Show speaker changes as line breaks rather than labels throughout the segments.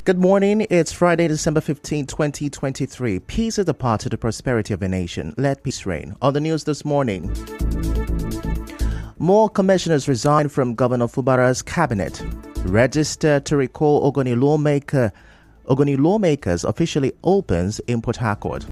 Good morning. It's Friday, December 15, 2023. Peace is the path to the prosperity of a nation. Let peace reign. On the news this morning, more commissioners resigned from Governor Fubara's cabinet. Register to recall Ogoni lawmakers officially opens in Port Harcourt.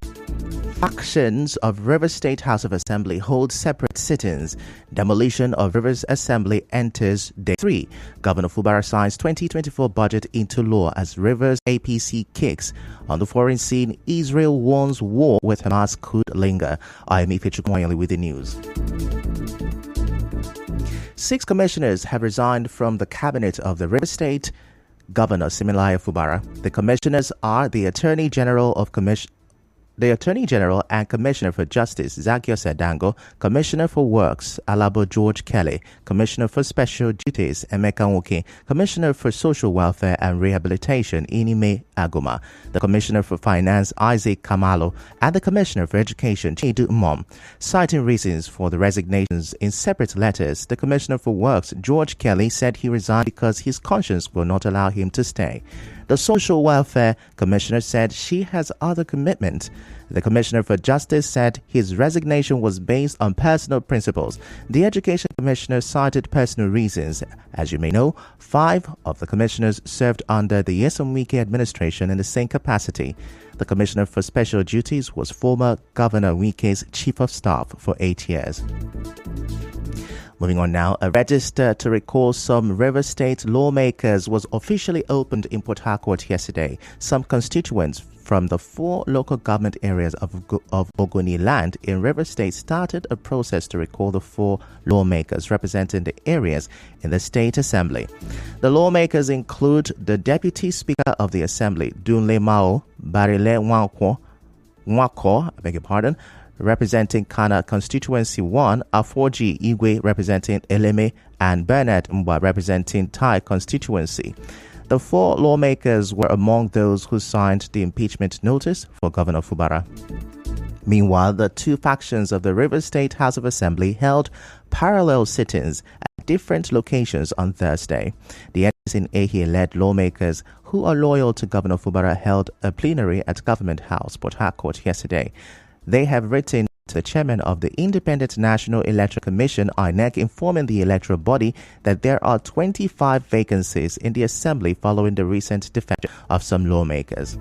Factions of Rivers State House of Assembly hold separate sit-ins. Demolition of Rivers Assembly enters day 3. Governor Fubara signs 2024 budget into law as Rivers APC kicks. On the foreign scene, Israel warns war with Hamas could linger. I am Ife Chukwuemeka with the news. 6 commissioners have resigned from the cabinet of the Rivers State Governor Siminalayi Fubara. The commissioners are the Attorney General and Commissioner for Justice, Zacchaeus Edango, Commissioner for Works, Alabo George Kelly, Commissioner for Special Duties, Emeka Nwoke, Commissioner for Social Welfare and Rehabilitation, Inime Aguma, the Commissioner for Finance, Isaac Kamalo, and the Commissioner for Education, Chidu Mom. Citing reasons for the resignations in separate letters, the Commissioner for Works, George Kelly, said he resigned because his conscience will not allow him to stay. The Social Welfare Commissioner said she has other commitments. The Commissioner for Justice said his resignation was based on personal principles. The Education Commissioner cited personal reasons. As you may know, 5 of the commissioners served under the Nyesom Wike administration in the same capacity. The Commissioner for Special Duties was former Governor Wike's Chief of Staff for 8 years. Moving on now, a register to recall some River State lawmakers was officially opened in Port Harcourt yesterday. Some constituents from the 4 local government areas of Ogoni land in River State started a process to recall the 4 lawmakers representing the areas in the State Assembly. The lawmakers include the Deputy Speaker of the Assembly, Dunle Mao Barile Nwako, representing Kana Constituency 1, Afoji Igwe representing Eleme, and Bernard Mbwa representing Tai Constituency. The 4 lawmakers were among those who signed the impeachment notice for Governor Fubara. Meanwhile, the 2 factions of the Rivers State House of Assembly held parallel sit-ins at different locations on Thursday. The Edison Ehi-led lawmakers who are loyal to Governor Fubara held a plenary at Government House, Port Harcourt, yesterday. They have written to the chairman of the Independent National Electoral Commission, INEC, informing the electoral body that there are 25 vacancies in the assembly following the recent defection of some lawmakers.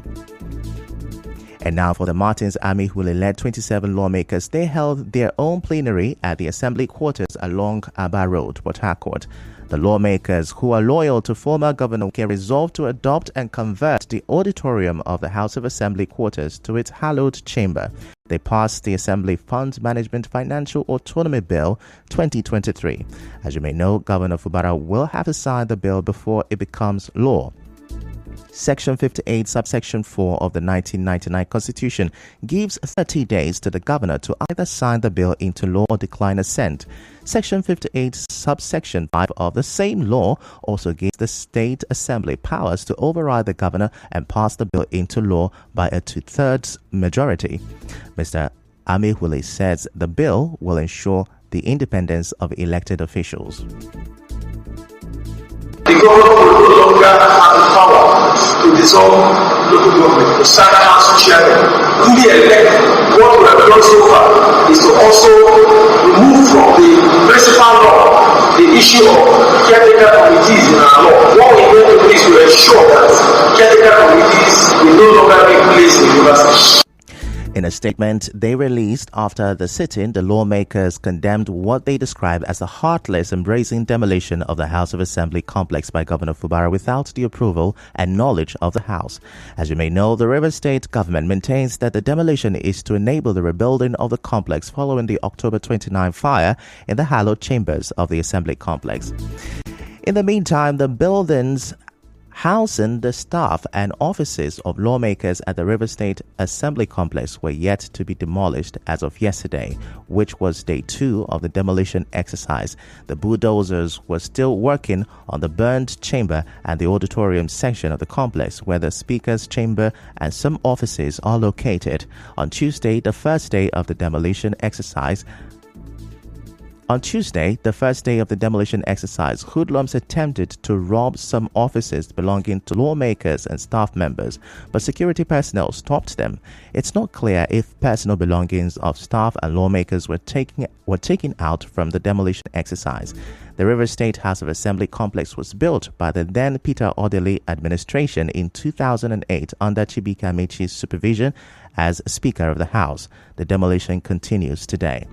And now for the Martins Army, who led 27 lawmakers, they held their own plenary at the assembly quarters along Aba Road, Port Harcourt. The lawmakers who are loyal to former Governor Wike resolved to adopt and convert the auditorium of the House of Assembly quarters to its hallowed chamber. They passed the Assembly Funds Management Financial Autonomy Bill 2023. As you may know, Governor Fubara will have to sign the bill before it becomes law. Section 58, subsection 4 of the 1999 Constitution gives 30 days to the governor to either sign the bill into law or decline assent. Section 58, subsection 5 of the same law also gives the State Assembly powers to override the governor and pass the bill into law by a 2/3 majority. Mr. Amehule says the bill will ensure the independence of elected officials.
The governor will no longer have the power to dissolve local government, to sack council chairman, duly elect. What we have done so far is to also remove from the principal law the issue of caretaker committees in our law. What we going to do is to ensure that caretaker committees will no longer be placed in universities.
In a statement they released after the sit-in, the lawmakers condemned what they described as a heartless and brazen demolition of the House of Assembly complex by Governor Fubara without the approval and knowledge of the House. As you may know, the Rivers State government maintains that the demolition is to enable the rebuilding of the complex following the October 29 fire in the hallowed chambers of the Assembly complex. In the meantime, the buildings housing the staff and offices of lawmakers at the River State Assembly Complex were yet to be demolished as of yesterday, which was day 2 of the demolition exercise. The bulldozers were still working on the burned chamber and the auditorium section of the complex, where the Speaker's chamber and some offices are located. On Tuesday, the first day of the demolition exercise, On Tuesday, the first day of the demolition exercise, hoodlums attempted to rob some offices belonging to lawmakers and staff members, but security personnel stopped them. It's not clear if personal belongings of staff and lawmakers were taken out from the demolition exercise. The Rivers State House of Assembly complex was built by the then Peter Odili administration in 2008 under Chibika Amichi's supervision as Speaker of the House. The demolition continues today.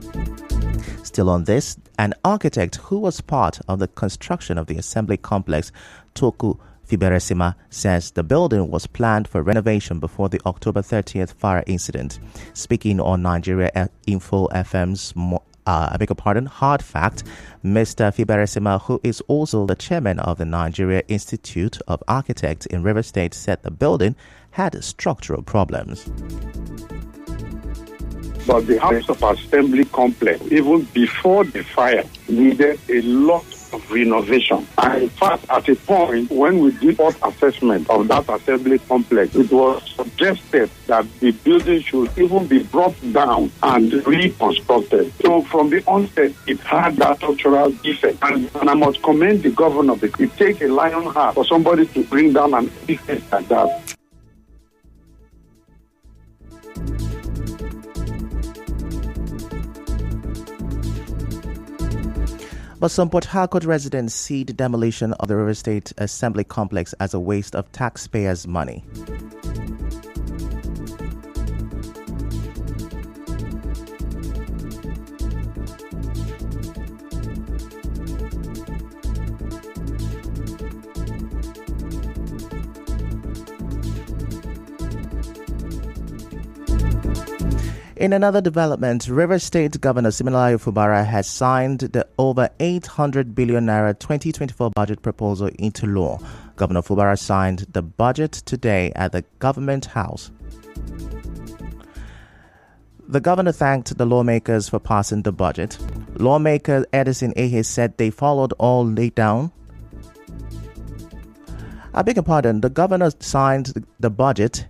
Still on this, an architect who was part of the construction of the assembly complex, Toku Fiberesima, says the building was planned for renovation before the October 30th fire incident. Speaking on Nigeria Info FM's Hard Fact, Mr. Fiberesima, who is also the chairman of the Nigeria Institute of Architects in Rivers State, said the building had structural problems.
But the House of Assembly complex, even before the fire, needed a lot of renovation. And in fact, at a point when we did first assessment of that assembly complex, it was suggested that the building should even be brought down and reconstructed. So from the onset, it had that structural defect. And I must commend the governor because it takes a lion heart for somebody to bring down an defect like that.
But some Port Harcourt residents see the demolition of the River State Assembly complex as a waste of taxpayers' money. In another development, Rivers State Governor Siminalayi Fubara has signed the over 800 billion naira 2024 budget proposal into law. Governor Fubara signed the budget today at the Government House. The governor thanked the lawmakers for passing the budget. Lawmaker Edison Ehe said they followed all laid down. I beg your pardon, the governor signed the budget.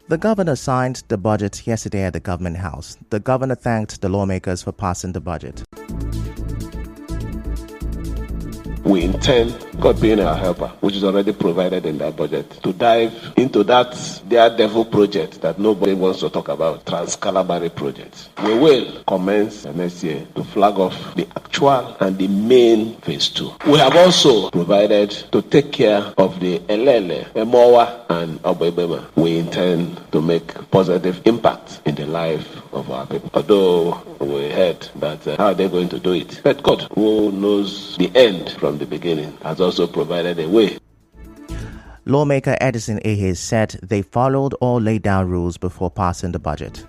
The governor signed the budget yesterday at the Government House. The governor thanked the lawmakers for passing the budget.
We intend, God being our helper, which is already provided in that budget, to dive into that daredevil project that nobody wants to talk about, Trans-Calabari project. We will commence next year to flag off the actual and the main phase 2. We have also provided to take care of the Elele, Emowa, and Obebema. We intend to make positive impact in the life of our people. Although we heard that how are they going to do it? But God, who knows the end from the beginning, has also provided a way.
Lawmaker Edison Ehe said they followed all laid down rules before passing the budget.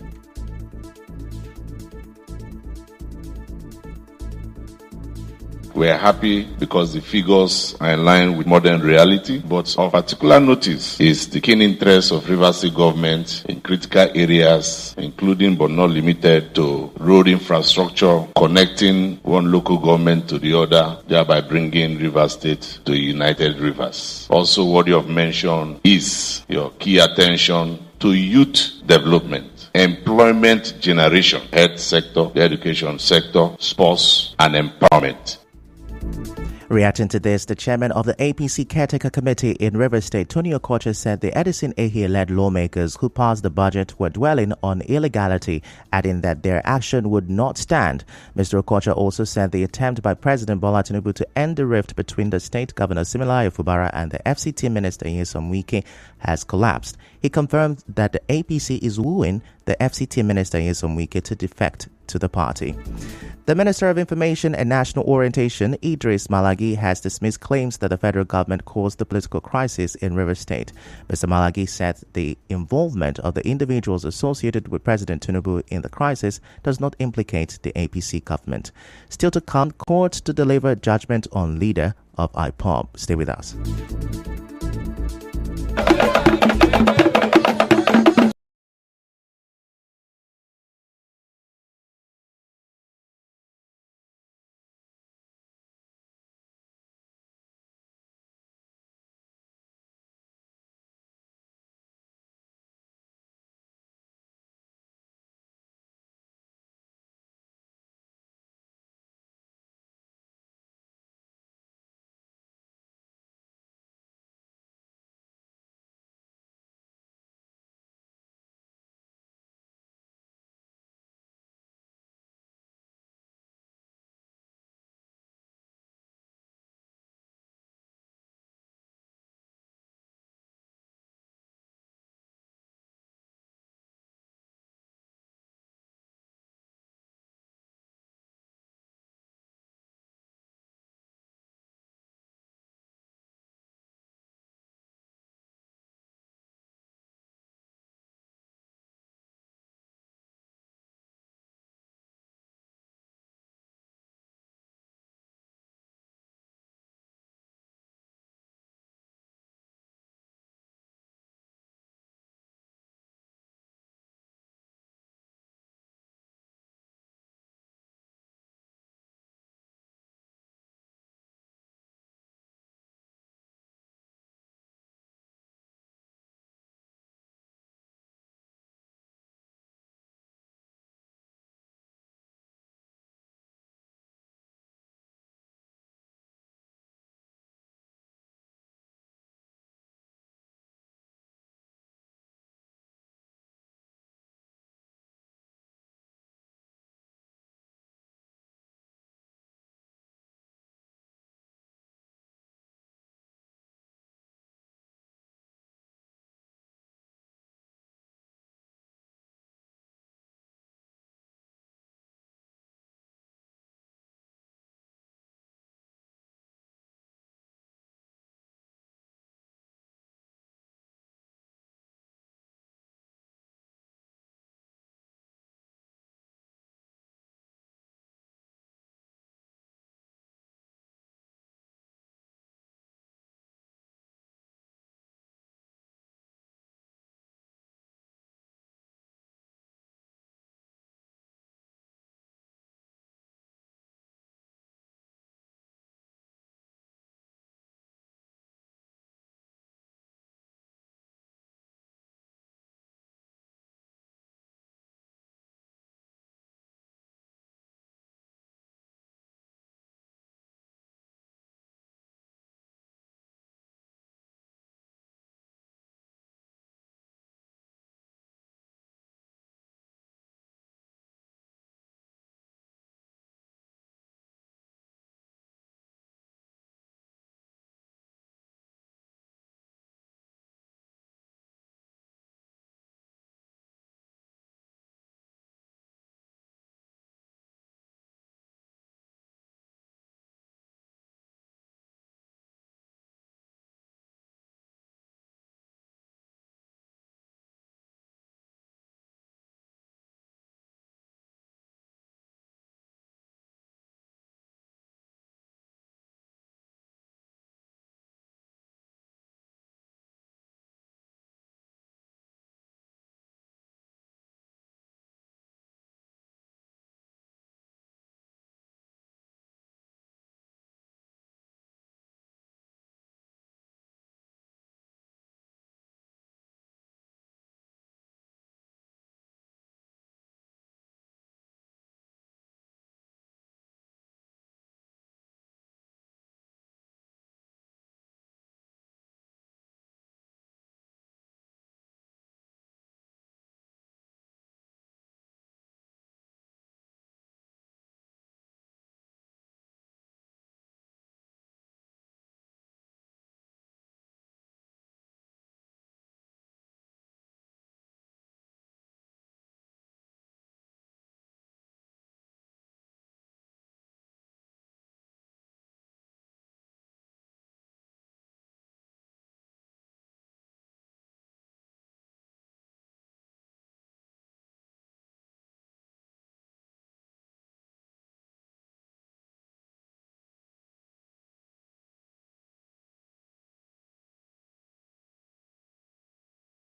We are happy because the figures are in line with modern reality, but of particular notice is the keen interest of Rivers State government in critical areas, including but not limited to road infrastructure, connecting one local government to the other, thereby bringing Rivers State to united rivers. Also worthy of mention is your key attention to youth development, employment generation, health sector, the education sector, sports, and empowerment.
Reacting to this, the chairman of the APC Caretaker Committee in Rivers State, Tony Okocha, said the Edison Ehe-led lawmakers who passed the budget were dwelling on illegality, adding that their action would not stand. Mr. Okocha also said the attempt by President Bola Tinubu to end the rift between the state governor Siminalayi Fubara and the FCT minister Nyesom Wike has collapsed. He confirmed that the APC is wooing the FCT minister Nyesom Wike to defect to the party. The Minister of Information and National Orientation, Idris Malagi, has dismissed claims that the federal government caused the political crisis in Rivers State. Mr. Malagi said the involvement of the individuals associated with President Tinubu in the crisis does not implicate the APC government. Still to come, court to deliver judgment on leader of IPOB. Stay with us.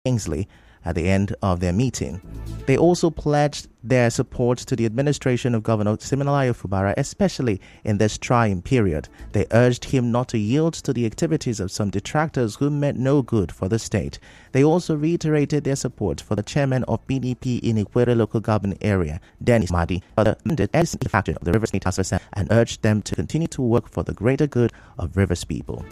Kingsley at the end of their meeting. They also pledged their support to the administration of Governor Siminalayi Fubara, especially in this trying period. They urged him not to yield to the activities of some detractors who meant no good for the state. They also reiterated their support for the chairman of PDP in Ikwere local government area, Dennis Madi, the faction of the Rivers State Task Force, and urged them to continue to work for the greater good of Rivers people.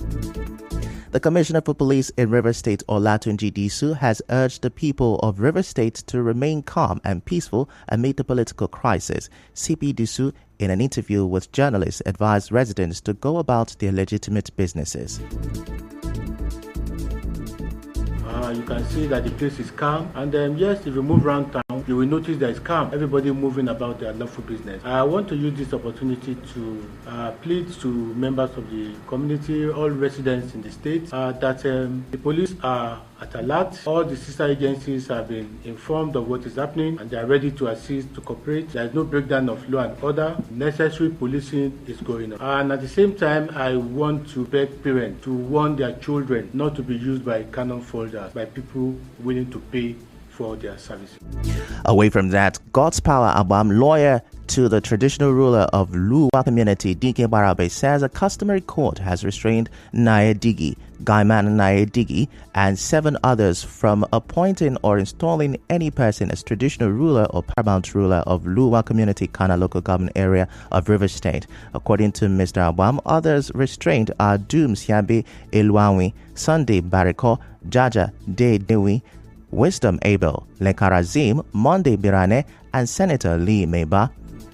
The Commissioner for Police in Rivers State, Olatunji Disu, has urged the people of Rivers State to remain calm and peaceful amid the political crisis. CP Disu, in an interview with journalists, advised residents to go about their legitimate businesses.
You can see that the place is calm, and yes, if you move around town, you will notice that it's calm. Everybody moving about their lawful business. I want to use this opportunity to plead to members of the community, all residents in the state, that the police are at alert. All the sister agencies have been informed of what is happening, and they are ready to assist, to cooperate. There is no breakdown of law and order. Necessary policing is going on. And at the same time, I want to beg parents to warn their children not to be used by cannon folders, by people willing to pay for their services.
Away from that, God's Power Abam, lawyer to the traditional ruler of Luwa community, DK Barabe, says a customary court has restrained Naye Digi, Gaiman Naye Digi, and 7 others from appointing or installing any person as traditional ruler or paramount ruler of Luwa community, Kana local government area of Rivers State. According to Mr. Abam, others restrained are Doom Siabe Elwawi, Sunday Bariko, Jaja De Dewi, Wisdom Abel, Lekarazim, Monday Birane, and Senator Lee Meba.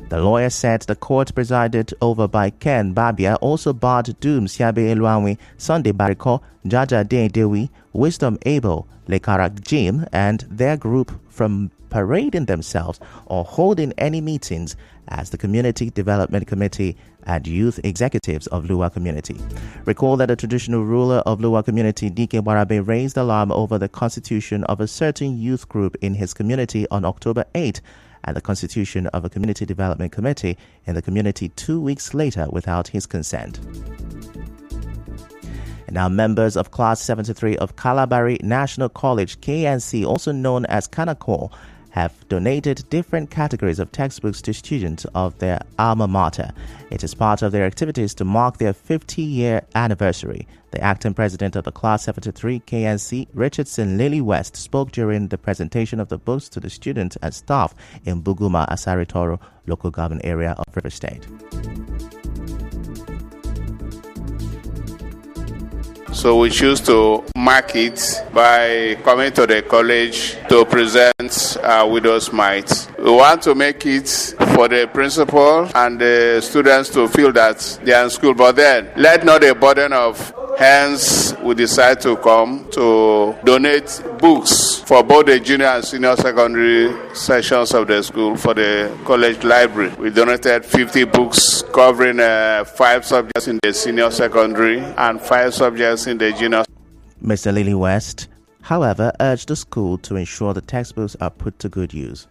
The lawyer said the court presided over by Ken Babia also barred Doom Siabe Elwawi, Sunday Bariko, Jaja De Dewi, Wisdom Abel, Lekarak Jim, and their group from parading themselves or holding any meetings as the Community Development Committee and youth executives of Luwa community. Recall that the traditional ruler of Luwa community, DK Barabe, raised alarm over the constitution of a certain youth group in his community on October 8 and the constitution of a community development committee in the community 2 weeks later without his consent. And now members of Class 73 of Kalabari National College, KNC, also known as Kanako, have donated different categories of textbooks to students of their alma mater. It is part of their activities to mark their 50-year anniversary. The acting president of the Class 73 KNC, Richardson Lily West, spoke during the presentation of the books to the students and staff in Buguma, Asaritoro, local government area of Rivers State.
So we choose to mark it by coming to the college to present widow's mite. We want to make it for the principal and the students to feel that they are in school, but then let not the burden of hence we decide to come to donate books for both the junior and senior secondary sections of the school for the college library. We donated 50 books covering 5 subjects in the senior secondary and 5 subjects in the junior.
Mr. Lily West, however, urged the school to ensure the textbooks are put to good use.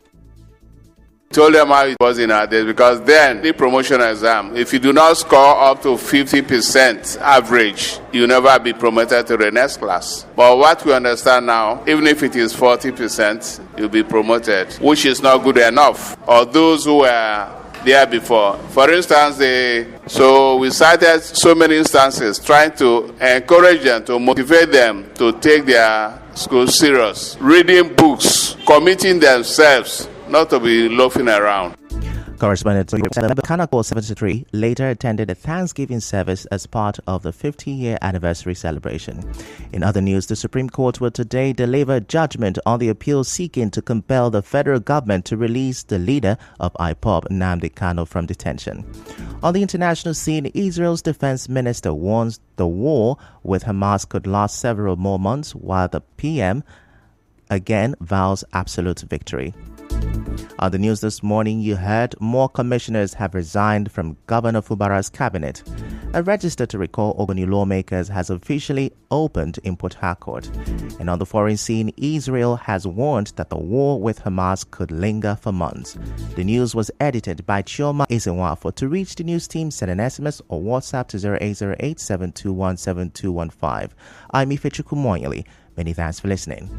Told them how it was in our days, because then the promotion exam, if you do not score up to 50% average, you never be promoted to the next class. But what we understand now, even if it is 40%, you'll be promoted, which is not good enough. Or those who were there before. For instance, so we cited so many instances trying to encourage them, to motivate them to take their school serious, reading books, committing themselves, not to be loafing around.
Correspondent to Kanako 73 later attended a Thanksgiving service as part of the 50-year anniversary celebration. In other news, the Supreme Court will today deliver judgment on the appeal seeking to compel the federal government to release the leader of IPOB, Nnamdi Kanu, from detention. On the international scene, Israel's defense minister warns the war with Hamas could last several more months, while the PM again vows absolute victory. On the news this morning, you heard more commissioners have resigned from Governor Fubara's cabinet. A register to recall Ogoni lawmakers has officially opened in Port Harcourt. And on the foreign scene, Israel has warned that the war with Hamas could linger for months. The news was edited by Chioma Ezenwafo. To reach the news team, send an SMS or WhatsApp to 0808 721 7215. I'm Ifechuku Moyeli. Many thanks for listening.